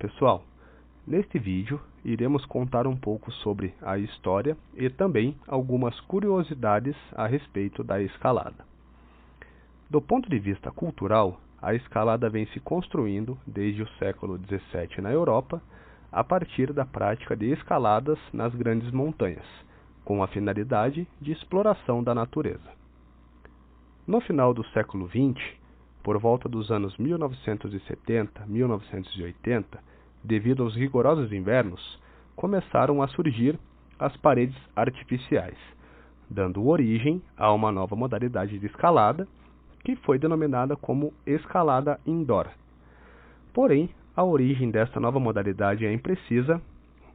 pessoal, neste vídeo iremos contar um pouco sobre a história e também algumas curiosidades a respeito da escalada. Do ponto de vista cultural, a escalada vem se construindo desde o século XVII na Europa, a partir da prática de escaladas nas grandes montanhas, com a finalidade de exploração da natureza. No final do século XX, por volta dos anos 1970-1980, devido aos rigorosos invernos, começaram a surgir as paredes artificiais, dando origem a uma nova modalidade de escalada, que foi denominada como escalada indoor. Porém, a origem desta nova modalidade é imprecisa,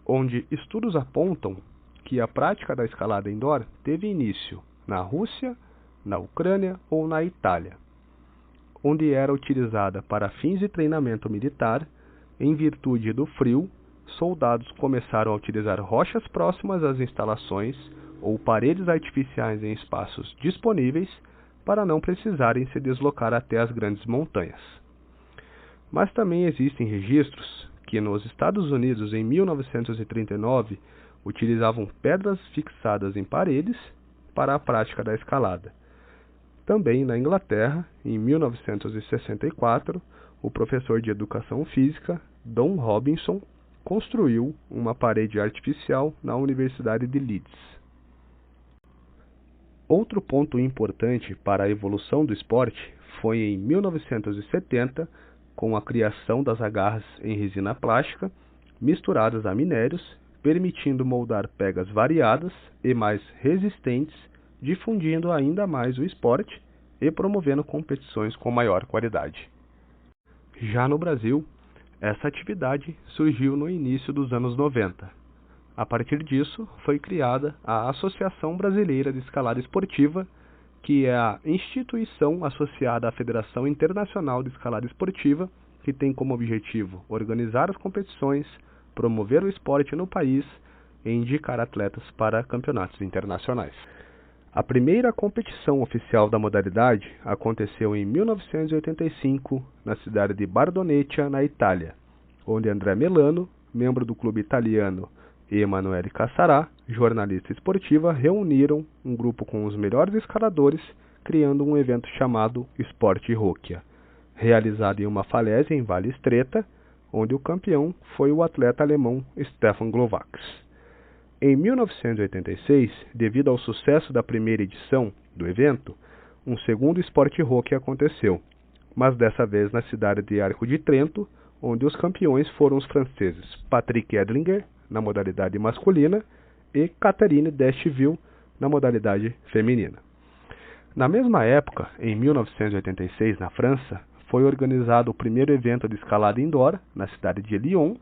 onde estudos apontam que a prática da escalada indoor teve início na Rússia, na Ucrânia ou na Itália, onde era utilizada para fins de treinamento militar. Em virtude do frio, soldados começaram a utilizar rochas próximas às instalações ou paredes artificiais em espaços disponíveis para não precisarem se deslocar até as grandes montanhas. Mas também existem registros que nos Estados Unidos, em 1939, utilizavam pedras fixadas em paredes para a prática da escalada. Também na Inglaterra, em 1964, o professor de educação física, Don Robinson, construiu uma parede artificial na Universidade de Leeds. Outro ponto importante para a evolução do esporte foi em 1970, com a criação das agarras em resina plástica, misturadas a minérios, permitindo moldar pegas variadas e mais resistentes, difundindo ainda mais o esporte e promovendo competições com maior qualidade. Já no Brasil, essa atividade surgiu no início dos anos 90. A partir disso, foi criada a Associação Brasileira de Escalada Esportiva, que é a instituição associada à Federação Internacional de Escalada Esportiva, que tem como objetivo organizar as competições, promover o esporte no país e indicar atletas para campeonatos internacionais. A primeira competição oficial da modalidade aconteceu em 1985, na cidade de Bardonecchia, na Itália, onde André Melano, membro do clube italiano, e Emanuele Cassarà, jornalista esportiva, reuniram um grupo com os melhores escaladores, criando um evento chamado Sport Rocchia, realizado em uma falésia em Vale Stretta, onde o campeão foi o atleta alemão Stefan Glovax. Em 1986, devido ao sucesso da primeira edição do evento, um segundo Sport Rocchia aconteceu, mas dessa vez na cidade de Arco de Trento, onde os campeões foram os franceses Patrick Edlinger, na modalidade masculina, e Catherine Destiville, na modalidade feminina. Na mesma época, em 1986, na França, foi organizado o primeiro evento de escalada indoor, na cidade de Lyon,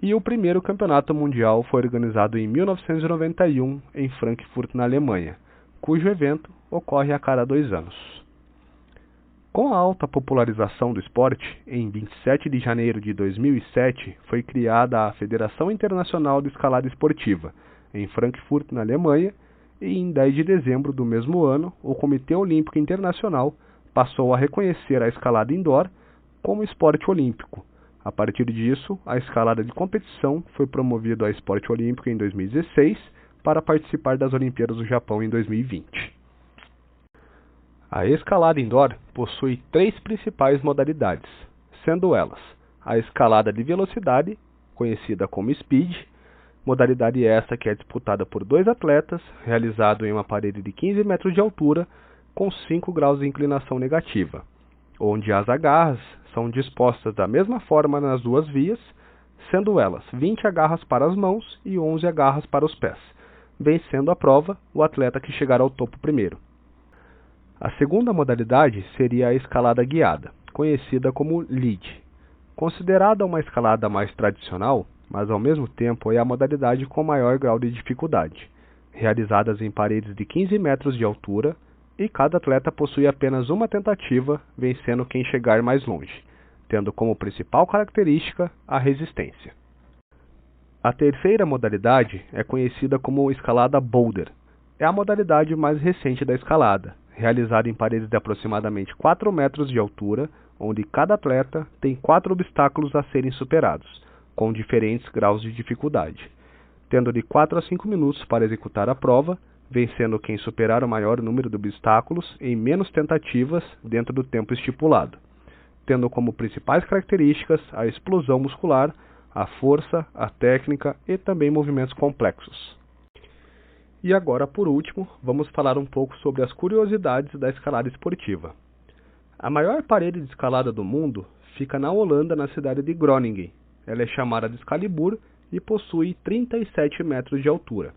e o primeiro campeonato mundial foi organizado em 1991, em Frankfurt, na Alemanha, cujo evento ocorre a cada 2 anos. Com a alta popularização do esporte, em 27 de janeiro de 2007, foi criada a Federação Internacional de Escalada Esportiva, em Frankfurt, na Alemanha, e em 10 de dezembro do mesmo ano, o Comitê Olímpico Internacional passou a reconhecer a escalada indoor como esporte olímpico. A partir disso, a escalada de competição foi promovida ao esporte olímpico em 2016 para participar das Olimpíadas do Japão em 2020. A escalada indoor possui 3 principais modalidades, sendo elas a escalada de velocidade, conhecida como speed, modalidade essa que é disputada por 2 atletas, realizado em uma parede de 15 metros de altura, com 5 graus de inclinação negativa, onde as agarras são dispostas da mesma forma nas 2 vias, sendo elas 20 agarras para as mãos e 11 agarras para os pés, vencendo a prova o atleta que chegar ao topo primeiro. A segunda modalidade seria a escalada guiada, conhecida como lead. Considerada uma escalada mais tradicional, mas ao mesmo tempo é a modalidade com maior grau de dificuldade, realizadas em paredes de 15 metros de altura, e cada atleta possui apenas uma tentativa, vencendo quem chegar mais longe, tendo como principal característica a resistência. A terceira modalidade é conhecida como escalada boulder. É a modalidade mais recente da escalada, realizado em paredes de aproximadamente 4 metros de altura, onde cada atleta tem 4 obstáculos a serem superados, com diferentes graus de dificuldade, tendo de 4 a 5 minutos para executar a prova, vencendo quem superar o maior número de obstáculos em menos tentativas dentro do tempo estipulado, tendo como principais características a explosão muscular, a força, a técnica e também movimentos complexos. E agora, por último, vamos falar um pouco sobre as curiosidades da escalada esportiva. A maior parede de escalada do mundo fica na Holanda, na cidade de Groningen. Ela é chamada de Excalibur e possui 37 metros de altura.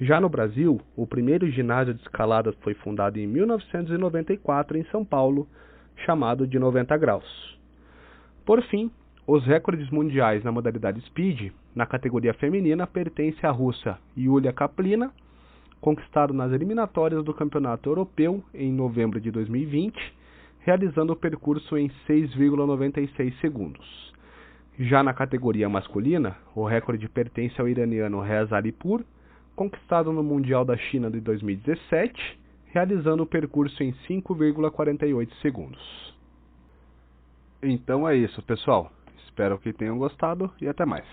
Já no Brasil, o primeiro ginásio de escalada foi fundado em 1994 em São Paulo, chamado de 90 graus. Por fim, os recordes mundiais na modalidade Speed, na categoria feminina, pertence à russa Yulia Kaplina, conquistado nas eliminatórias do Campeonato Europeu em novembro de 2020, realizando o percurso em 6,96 segundos. Já na categoria masculina, o recorde pertence ao iraniano Reza Alipur, conquistado no Mundial da China de 2017, realizando o percurso em 5,48 segundos. Então é isso, pessoal. Espero que tenham gostado e até mais.